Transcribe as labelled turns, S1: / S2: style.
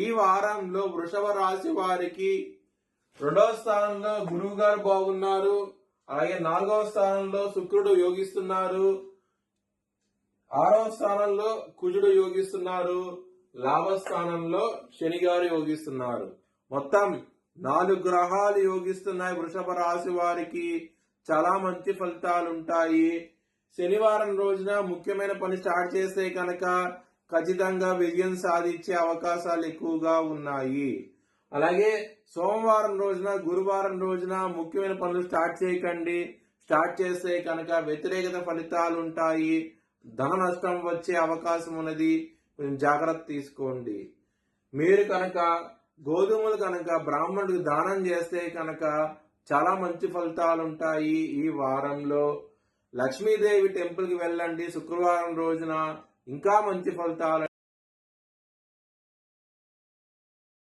S1: ఈ వారంలో వృషభ రాశి వారికి 2వ స్థానంలో గురువు గారు బాగున్నారు. అలాగే 4వ స్థానంలో శుక్రుడు యోగిస్తున్నారు. 6వ స్థానంలో కుజుడు యోగిస్తున్నారు. లాభస్థానంలో శని గారు యోగిస్తున్నారు. మొత్తం 4 గ్రహాలు యోగిస్తున్నాయి. వృషభ రాశి వారికి చాలా మంచి ఫలితాలు ఉంటాయి. శనివారం రోజున ముఖ్యమైన పని స్టార్ట్ చేస్తే కనుక ఖచ్చితంగా విజయం సాధించే అవకాశాలు ఎక్కువగా ఉన్నాయి. అలాగే సోమవారం రోజున, గురువారం రోజున ముఖ్యమైన పనులు స్టార్ట్ చేయకండి. స్టార్ట్ చేస్తే కనుక వ్యతిరేకత ఫలితాలు ఉంటాయి. ధన నష్టం వచ్చే అవకాశం ఉన్నది. కొంచెం జాగ్రత్త తీసుకోండి. మీరు కనుక గోధుమలు కనుక బ్రాహ్మణుడికి దానం చేస్తే కనుక చాలా మంచి ఫలితాలు ఉంటాయి. ఈ వారంలో లక్ష్మీదేవి టెంపుల్ కి వెళ్ళండి. శుక్రవారం రోజున ఇంకా మంచి ఫలితాలు